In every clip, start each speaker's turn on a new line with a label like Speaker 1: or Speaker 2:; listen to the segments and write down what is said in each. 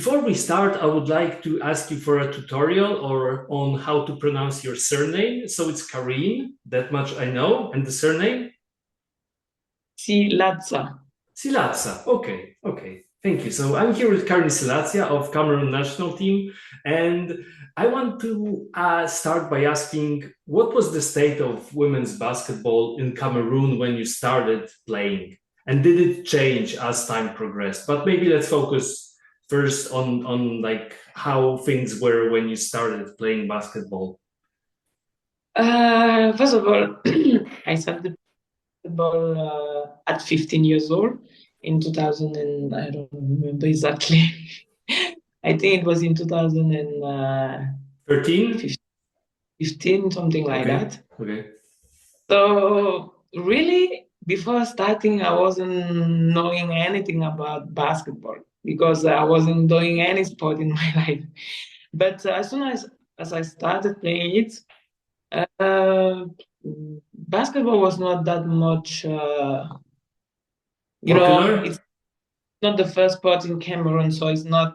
Speaker 1: Before we start, I would like to ask you for a tutorial or on how to pronounce your surname. So it's Carine, that much I know, and the surname?
Speaker 2: Silatsa.
Speaker 1: Silatsa. Okay, okay. Thank you. So I'm here with Carine Silatsa of Cameroon national team, and I want to start by asking, what was the state of women's basketball in Cameroon when you started playing? And did it change as time progressed? But maybe let's focus first on like how things were when you started playing basketball.
Speaker 2: First of all, I started basketball at 15 years old in 2000, and I don't remember exactly. I think it was in
Speaker 1: 13?
Speaker 2: 2015, something like
Speaker 1: Okay,
Speaker 2: that.
Speaker 1: okay.
Speaker 2: So really, before starting, I wasn't knowing anything about basketball because I wasn't doing any sport in my life. But as soon as I started playing it, Uh, basketball was not that much, it's
Speaker 1: Popular?
Speaker 2: not the first sport in Cameroon, so it's not,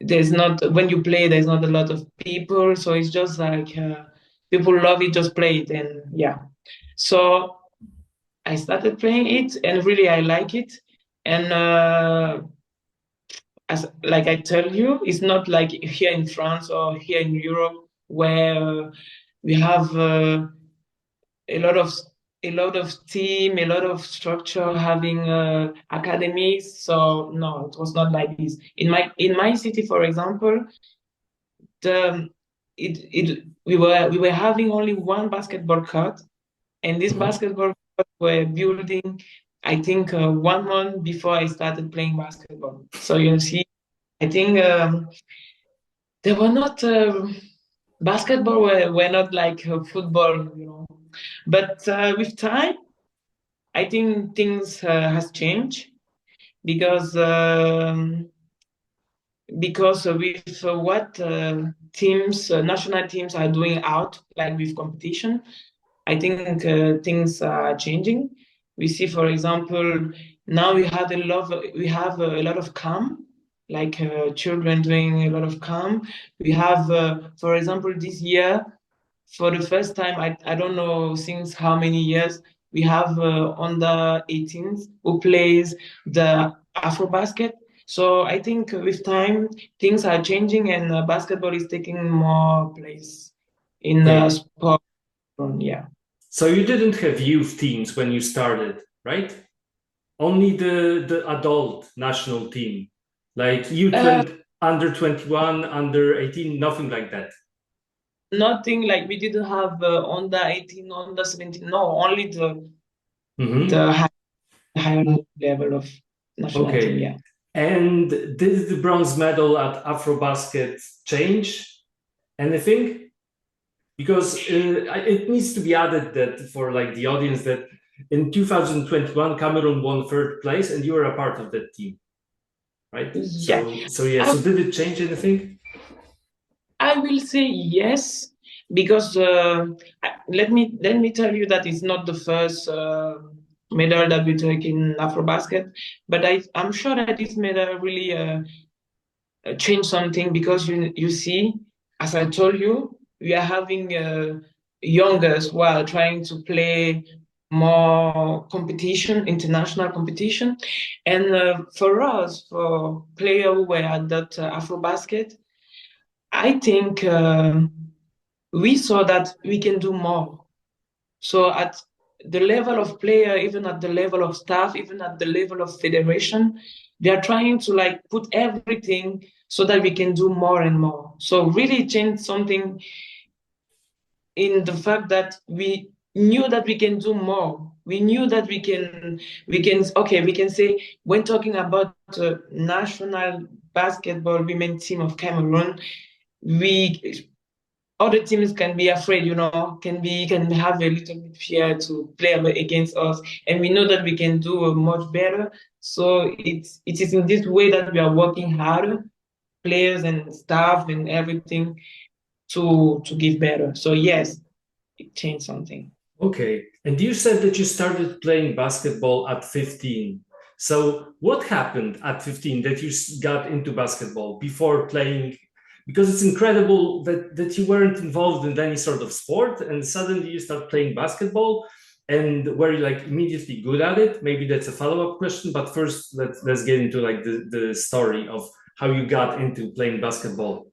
Speaker 2: there's not, when you play, there's not a lot of people, so it's just like people love it, just play it, and yeah. So I started playing it, and really I like it. And as like I tell you, it's not like here in France or here in Europe where we have a lot of a lot of team, a lot of structure, having academies. So no, it was not like this. In my city, for example, the it we were having only one basketball court, and this
Speaker 1: Mhm.
Speaker 2: basketball court were building, I think, 1 month before I started playing basketball. So you see, I think they were not basketball were not like football. But with time, I think things has changed because with what teams, national teams are doing out, like with competition, I think things are changing. We see, for example, now we have a lot of camp, like children doing a lot of camp. We have, for example, this year, for the first time, I don't know since how many years, we have under 18s who plays the AfroBasket. So I think with time, things are changing and basketball is taking more place in the
Speaker 1: Okay.
Speaker 2: sport. Yeah.
Speaker 1: So you didn't have youth teams when you started, right? Only the adult national team, like
Speaker 2: Uh,
Speaker 1: under 21, under 18, nothing like that.
Speaker 2: Nothing like we didn't have under 18, under 17. No, only the
Speaker 1: Hmm.
Speaker 2: higher level of national team.
Speaker 1: Okay.
Speaker 2: Yeah.
Speaker 1: And did the bronze medal at AfroBasket change anything? Because it needs to be added that for like the audience that in 2021 Cameroon won third place and you were a part of that team, right?
Speaker 2: Yeah.
Speaker 1: So yeah.
Speaker 2: I,
Speaker 1: So did it change anything?
Speaker 2: I will say yes because let me tell you that it's not the first medal that we took in AfroBasket, but I'm sure that this medal really change something because you see, as I told you, we are having youngers who are trying to play more competition, international competition, and for us, for players who were at that AfroBasket, I think we saw that we can do more. So at the level of player, even at the level of staff, even at the level of federation, they are trying to like put everything so that we can do more and more. So really change something in the fact that we knew that we can do more. We knew that we can say when talking about the national basketball women team of Cameroon, we other teams can be afraid, can have a little bit fear to play against us, and we know that we can do much better. So it is in this way that we are working hard, players and staff and everything, to give better. So yes, it changed something.
Speaker 1: Okay. And you said that you started playing basketball at 15. So what happened at 15 that you got into basketball before playing? Because it's incredible that you weren't involved in any sort of sport and suddenly you start playing basketball, and were you like immediately good at it? Maybe that's a follow-up question, but first let's get into like the story of how you got into playing basketball.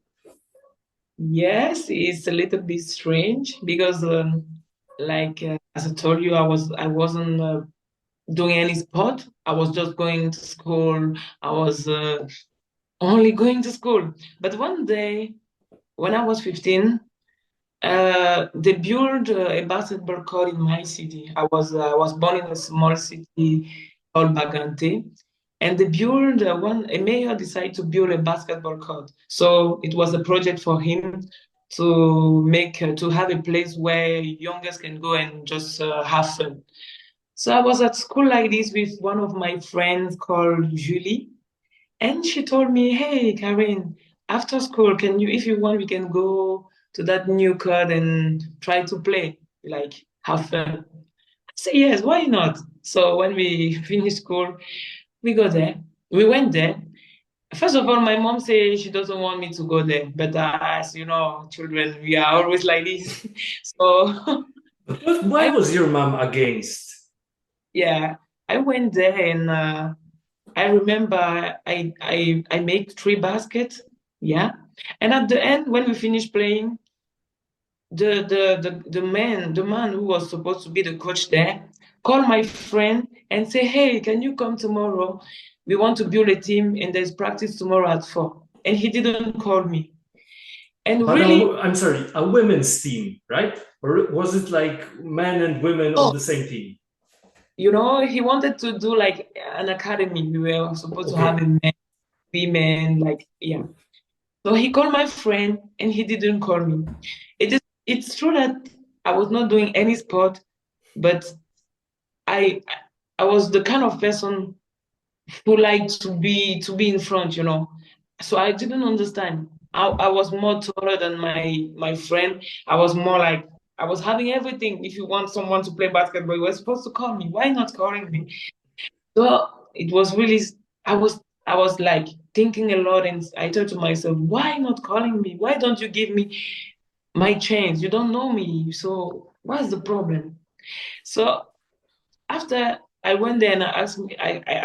Speaker 2: Yes, it's a little bit strange because, as I told you, I wasn't doing any sport. I was just going to school. I was only going to school. But one day, when I was 15, they built a basketball court in my city. I was born in a small city called Bagante, and they built a mayor decided to build a basketball court. So it was a project for him to make to have a place where youngers can go and just have fun. So I was at school like this with one of my friends called Julie, and she told me, "Hey, Carine, after school, can you, if you want, we can go to that new court and try to play, like have fun." I said, "Yes, why not?" So when we finished school, we go there. We went there. First of all, my mom said she doesn't want me to go there, but as you know, children, we are always like this. So
Speaker 1: But why
Speaker 2: I,
Speaker 1: was your mom against?
Speaker 2: yeah, I went there and I remember I make 3 baskets, yeah. And at the end, when we finished playing, the man who was supposed to be the coach there called my friend and say, "Hey, can you come tomorrow? We want to build a team and there's practice tomorrow at 4." And he didn't call me. And
Speaker 1: But
Speaker 2: really,
Speaker 1: I'm sorry, a women's team, right? Or was it like men and women on
Speaker 2: oh,
Speaker 1: the same team?
Speaker 2: he wanted to do like an academy. We were supposed to have a
Speaker 1: Okay.
Speaker 2: men, women, like, yeah. So he called my friend and he didn't call me. It's true that I was not doing any sport, but I I was the kind of person who liked to be in front. So I didn't understand. I was more taller than my friend. I was more like I was having everything. If you want someone to play basketball, you were supposed to call me. Why not calling me? So it was really I was like thinking a lot and I thought to myself, why not calling me? Why don't you give me my chance? You don't know me. So what's the problem? So after I went there and I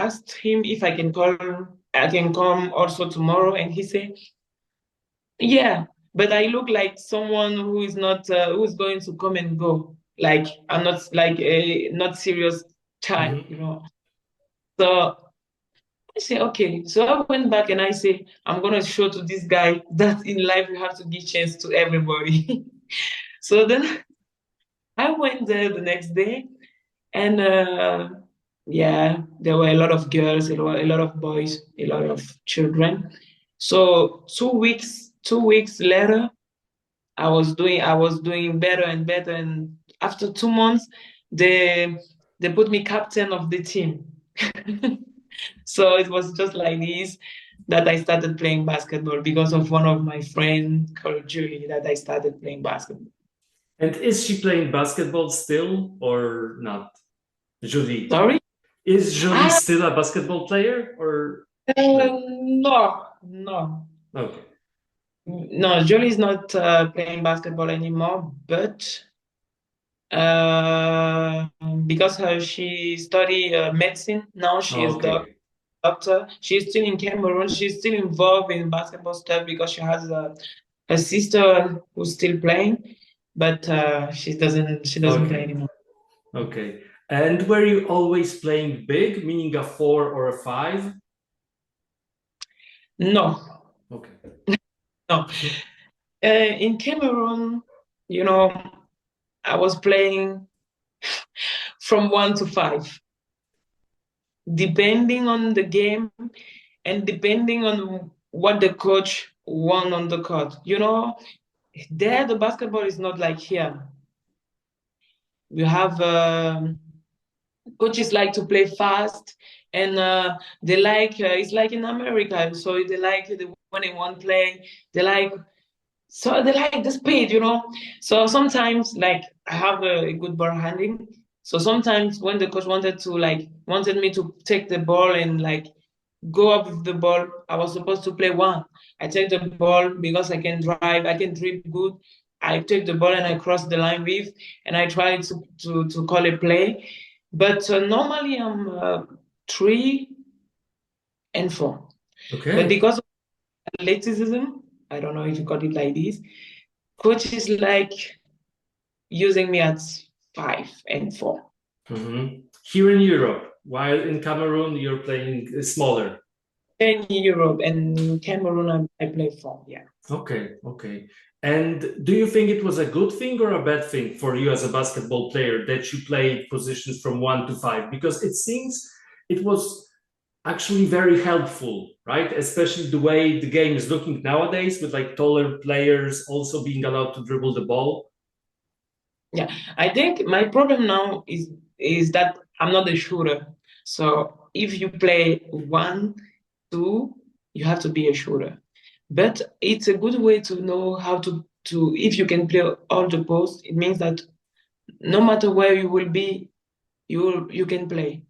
Speaker 2: asked him if I can come also tomorrow, and he said, "Yeah, but I look like someone who is not who's going to come and go. Like I'm not like a not serious
Speaker 1: Mhm.
Speaker 2: child." So I say, okay. So I went back and I say, I'm gonna show to this guy that in life you have to give chance to everybody. So then I went there the next day, and yeah, there were a lot of girls, a lot of boys, a lot of children. So 2 weeks later, I was doing better and better, and after 2 months, they they put me captain of the team. So it was just like this that I started playing basketball because of one of my friends called Julie that I started playing basketball.
Speaker 1: And is she playing basketball still or not? Jolie.
Speaker 2: Sorry?
Speaker 1: Is Jolie
Speaker 2: Ah,
Speaker 1: still a basketball player or no?
Speaker 2: no, no.
Speaker 1: Okay.
Speaker 2: No, Julie is not playing basketball anymore, but uh, because she studied medicine, now she is the
Speaker 1: Okay.
Speaker 2: doctor. She's still in Cameroon. She's still involved in basketball stuff because she has a sister who's still playing, but she doesn't play
Speaker 1: Okay.
Speaker 2: anymore.
Speaker 1: Okay. And were you always playing big, meaning a 4 or a 5?
Speaker 2: No,
Speaker 1: Okay.
Speaker 2: no. In Cameroon, you know, I was playing from 1 to 5, depending on the game and depending on what the coach won on the court. There the basketball is not like here. We have coaches like to play fast, and they like it's like in America. So they like when they want play, they like they like the speed. So sometimes like I have a good ball handling, So sometimes when the coach wanted me to take the ball and go up with the ball, I was supposed to play one. I take the ball because I can drive, I can dribble good. I take the ball and I cross the line with, and I try to call a play. But normally I'm 3 and 4. But
Speaker 1: Okay.
Speaker 2: because of athleticism, I don't know if you got it like this, coach is like using me at 5 and 4.
Speaker 1: Here in Europe, while in Cameroon, you're playing smaller.
Speaker 2: In Europe and in Cameroon, I play 4, yeah.
Speaker 1: Okay, okay. And do you think it was a good thing or a bad thing for you as a basketball player that you played positions from 1 to 5? Because it seems it was actually very helpful, right? Especially the way the game is looking nowadays with like taller players also being allowed to dribble the ball.
Speaker 2: Yeah, I think my problem now is that I'm not a shooter. So if you play 1, 2, you have to be a shooter. But it's a good way to know how to if you can play all the posts, it means that no matter where you will be, you can play.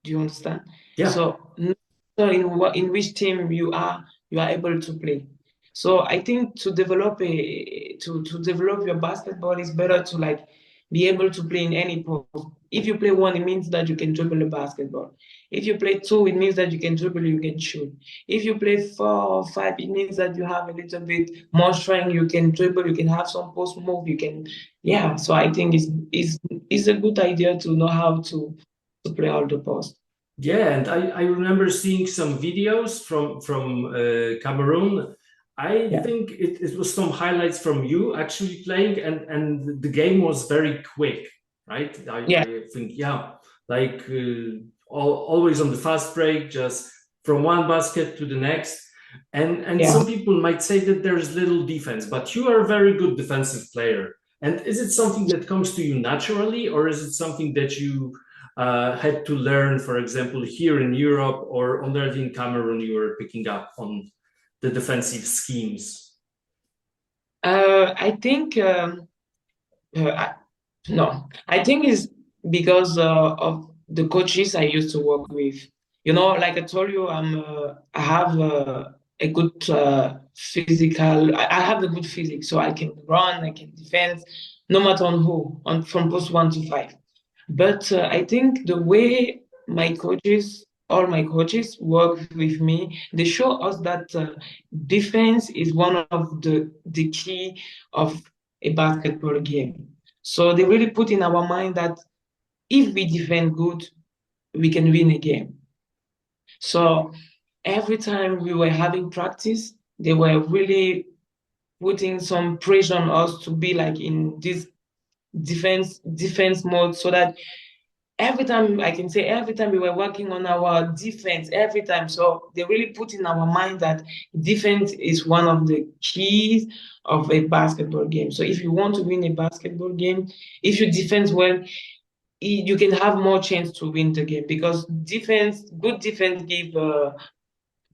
Speaker 2: Do you understand?
Speaker 1: Yeah.
Speaker 2: So no matter in which team you are able to play. So I think to develop your basketball is better to be able to play in any post. If you play one, it means that you can dribble the basketball. If you play two, it means that you can dribble, you can shoot. If you play 4 or 5, it means that you have a little bit more strength. You can dribble, you can have some post move, you can, yeah. So I think it's a good idea to know how to play all the posts.
Speaker 1: Yeah, and I remember seeing some videos from Cameroon. I
Speaker 2: Yeah,
Speaker 1: think it was some highlights from you actually playing, and the game was very quick, right?
Speaker 2: yeah,
Speaker 1: I think, yeah, like always on the fast break, just from one basket to the next. And
Speaker 2: yeah.
Speaker 1: some people might say that there's little defense, but you are a very good defensive player. And is it something that comes to you naturally, or is it something that you had to learn, for example, here in Europe or already in Cameroon, you were picking up on the defensive schemes?
Speaker 2: I think I, no, I think it's because of the coaches I used to work with. Like I told you, I have a good physical. I have a good physique, so I can run, I can defend, no matter on who, from post 1 to 5. But I think the way all my coaches work with me, they show us that defense is one of the key of a basketball game. So they really put in our mind that if we defend good, we can win a game. So every time we were having practice, they were really putting some pressure on us to be like in this defense mode, so that every time we were working on our defense every time. So they really put in our mind that defense is one of the keys of a basketball game. So if you want to win a basketball game, if you defend well, you can have more chance to win the game, because good defense give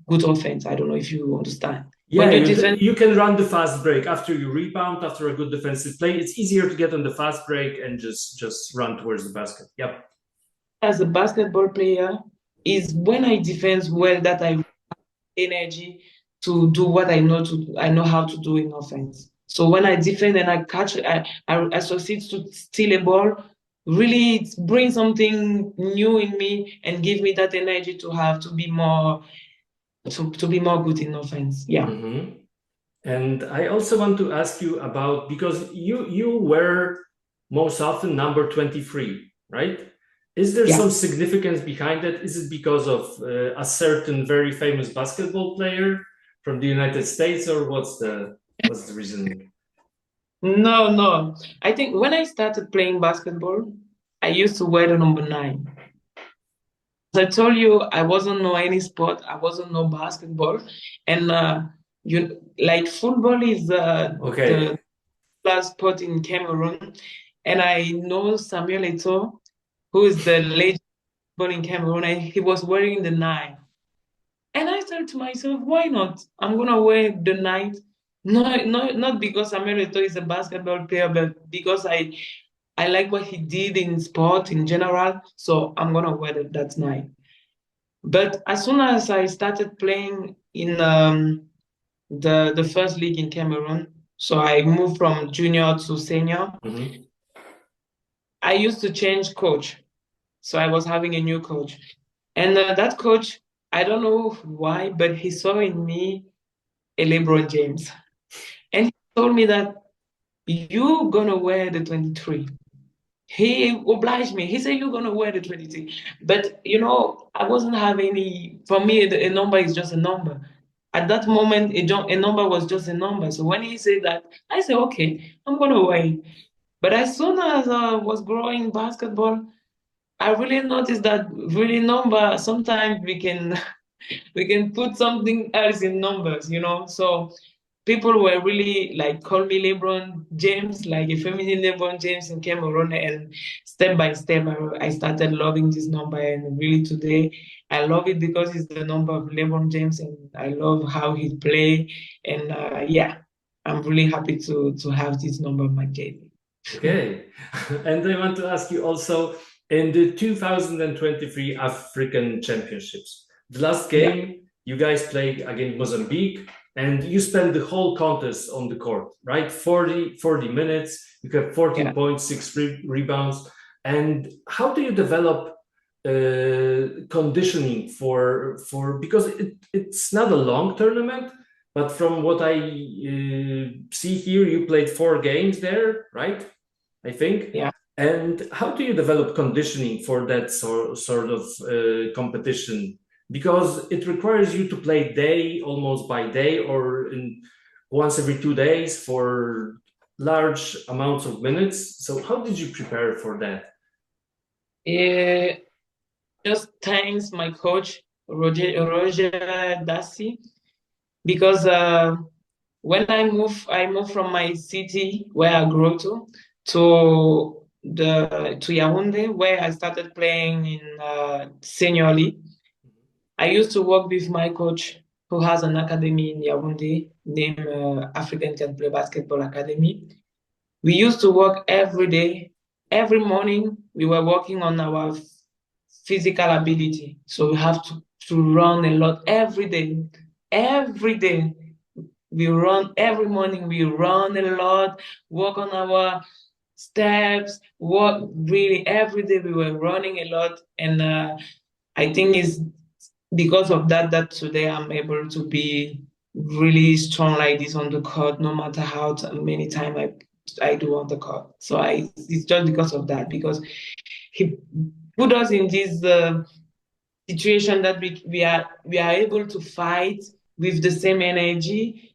Speaker 2: good offense. I don't know if you understand.
Speaker 1: Yeah,
Speaker 2: When you defend,
Speaker 1: you can run the fast break after you rebound after a good defensive play. It's easier to get on the fast break and just run towards the basket. Yep.
Speaker 2: as a basketball player, is when I defend well that I have energy to do what I know how to do in offense. So when I defend and I catch, I succeed to steal a ball. Really, it brings something new in me and give me that energy to be more good in offense. Yeah.
Speaker 1: Mm-hmm. And I also want to ask you about, because you were most often number 23, right? Is there
Speaker 2: Yeah.
Speaker 1: some significance behind that? Is it because of a certain very famous basketball player from the United States, or what's the reason?
Speaker 2: No, no. I think when I started playing basketball, I used to wear the number 9. As I told you, I wasn't know any sport. I wasn't know basketball, and football is the
Speaker 1: Okay.
Speaker 2: last sport in Cameroon, and I know Samuel Eto'o, who is the legend in Cameroon, and he was wearing the 9. And I said to myself, why not? I'm gonna wear the 9. No, not because Samuel Eto'o is a basketball player, but because I like what he did in sport in general, so I'm gonna wear that 9. But as soon as I started playing in the first league in Cameroon, so I moved from junior to senior.
Speaker 1: Mm-hmm.
Speaker 2: I used to change coach, so I was having a new coach, and that coach, I don't know why, but he saw in me a LeBron James, and he told me that you're gonna wear the 23. He obliged me. He said, "You're gonna wear the 23." But I wasn't having any. For me, a number is just a number. At that moment, a number was just a number. So when he said that, I said, "Okay, I'm gonna wear it." But as soon as I was growing basketball, I really noticed that really number sometimes we can put something else in numbers. So people were really like call me LeBron James, like a feminine LeBron James in Cameroon, and step by step I started loving this number, and really today I love it because it's the number of LeBron James, and I love how he play, and yeah, I'm really happy to have this number on my jersey.
Speaker 1: Okay. And I want to ask you also, in the 2023 African Championships, the last
Speaker 2: Yeah,
Speaker 1: game you guys played against Mozambique, and you spent the whole contest on the court, right? 40 minutes, you have 14
Speaker 2: yeah.
Speaker 1: points, 6 rebounds. And how do you develop conditioning for because it's not a long tournament, but from what I see here, you played 4 games there, right? I think.
Speaker 2: Yeah.
Speaker 1: And how do you develop conditioning for that sort of competition? Because it requires you to play day almost by day or once every 2 days for large amounts of minutes. So how did you prepare for that?
Speaker 2: Uh, just thanks my coach Roger Dassi, because when I moved from my city where I grew to Yaoundé, where I started playing in senior league. I used to work with my coach who has an academy in Yaoundé named African Can Play Basketball Academy. We used to work every day. Every morning, we were working on our physical ability. So we have to run a lot every day. Every day, we run every morning. We run a lot, work on our steps, work really every day. We were running a lot. And I think it's because of that today I'm able to be really strong like this on the court, no matter how many times I do on the court. So it's just because of that, because he put us in this situation that we are able to fight with the same energy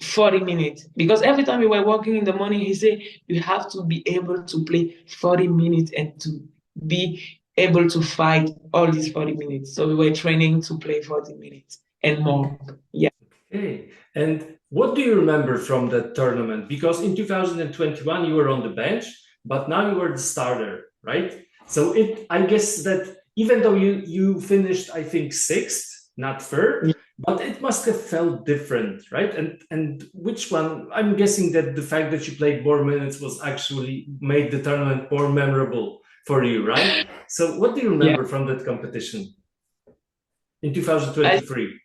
Speaker 2: 40 minutes. Because every time we were working in the morning, he said you have to be able to play 40 minutes and to be able to fight all these 40 minutes. So we were training to play 40 minutes and more. Yeah.
Speaker 1: Okay. And what do you remember from that tournament? Because in 2021 you were on the bench, but now you were the starter, right? So I guess that even though you finished, I think, sixth, not third, but it must have felt different, right? And which one? I'm guessing that the fact that you played more minutes was actually made the tournament more memorable for you, right? So what do you
Speaker 2: Yeah.
Speaker 1: remember from that competition in
Speaker 2: As,
Speaker 1: 2023?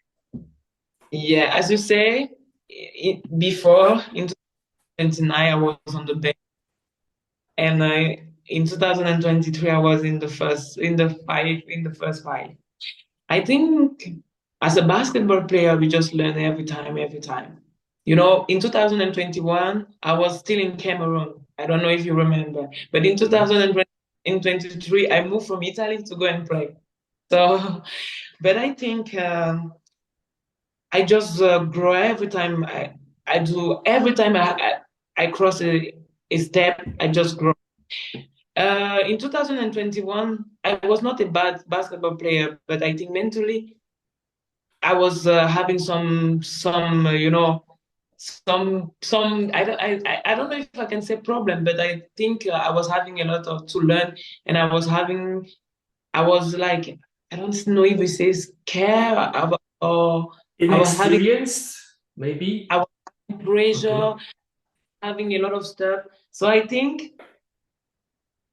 Speaker 2: yeah, as you say, before in 2029 I was on the bench, and in 2023 I was in the first five. I think as a basketball player, we just learn every time, every time. In 2021, I was still in Cameroon. I don't know if you remember, but in 2023, I moved from Italy to go and play. So, but I think I just grow every time I do. Every time I cross a step, I just grow. In 2021, I was not a bad basketball player, but I think mentally I was having some I don't know if I can say problem, but I think I was having a lot of to learn, and I was like, I don't know if we say scare about, or I was having
Speaker 1: Inexperienced, maybe.
Speaker 2: I was having pressure.
Speaker 1: Okay.
Speaker 2: having a lot of stuff. So I think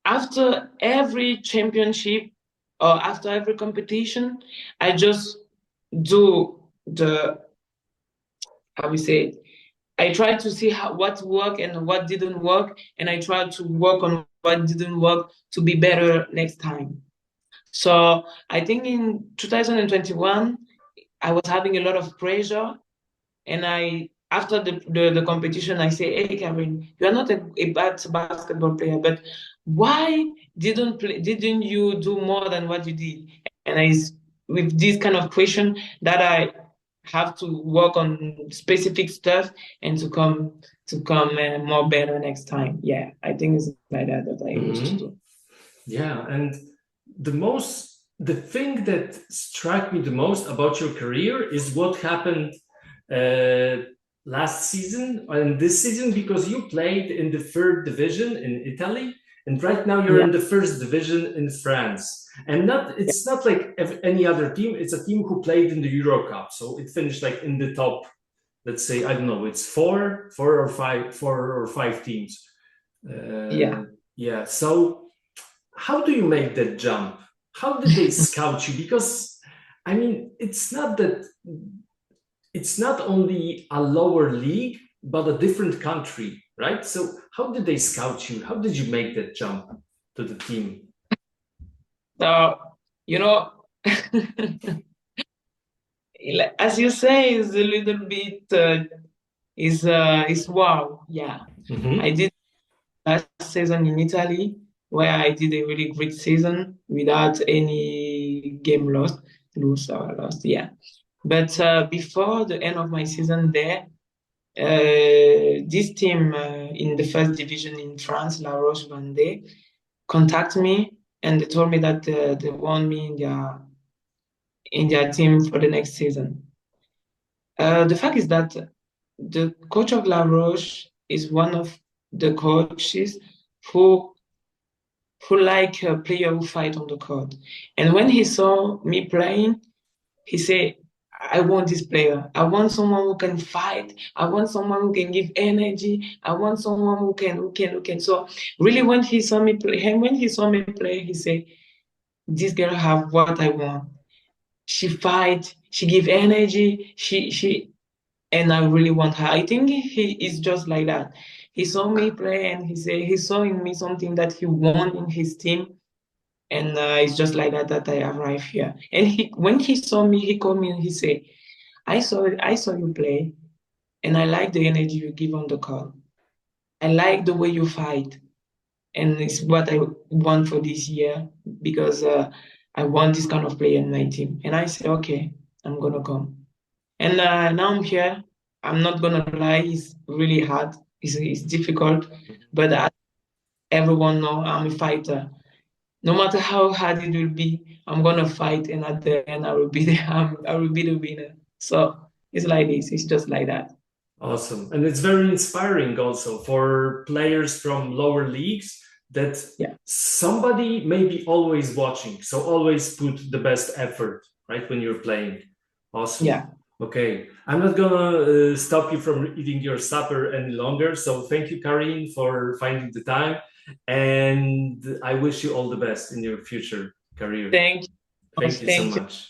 Speaker 2: after every championship or after every competition, I just do the, how we say it, I try to see what worked and what didn't work, and I try to work on what didn't work to be better next time. So I think in 2021, I was having a lot of pressure, and after the competition, I say, hey, Carine, you are not a bad basketball player, but why didn't you do more than what you did? And with this kind of question that I have to work on specific stuff and to come more better next time. Yeah, I think it's like that I used to do.
Speaker 1: Yeah, and the thing that struck me the most about your career is what happened last season and this season, because you played in the third division in Italy, and right now you're in the first division in France. And it's not like any other team. It's a team who played in the Euro Cup, so it finished like in the top. Let's say, I don't know, it's four or five teams. Yeah. So how do you make that jump? How did they scout you? Because I mean, it's not only a lower league, but a different country, right? So how did they scout you? How did you make that jump to the team?
Speaker 2: So, as you say, it's a little bit is wow. Yeah. I did last season in Italy, where I did a really great season without any game lose or lost. Yeah. But before the end of my season there, this team in the first division in France, La Roche Vendee, contacted me and they told me that they want me in their team for the next season. The fact is that the coach of La Roche is one of the coaches who like a player who fight on the court. And when he saw me playing, he said, I want this player. I want someone who can fight. I want someone who can give energy. I want someone who can. So really, when he saw me play, he said, this girl have what I want. She fight. She give energy. And I really want her. I think he is just like that. He saw me play, and he saw in me something that he want in his team, and it's just like that I arrived here. And when he saw me, he called me and he said, I saw you play, and I like the energy you give on the court. I like the way you fight, and it's what I want for this year, because I want this kind of player in my team. And I said, okay, I'm gonna come. And now I'm here. I'm not gonna lie, it's really hard. It's difficult, but everyone know I'm a fighter. No matter how hard it will be, I'm gonna fight, and at the end, I will be I will be the winner. So it's like this. It's just like that.
Speaker 1: Awesome. And it's very inspiring also for players from lower leagues that somebody may be always watching. So always put the best effort, right, when you're playing. Awesome.
Speaker 2: Yeah.
Speaker 1: Okay. I'm not gonna stop you from eating your supper any longer. So thank you, Carine, for finding the time. And I wish you all the best in your future career.
Speaker 2: Thank you.
Speaker 1: Thank you so much.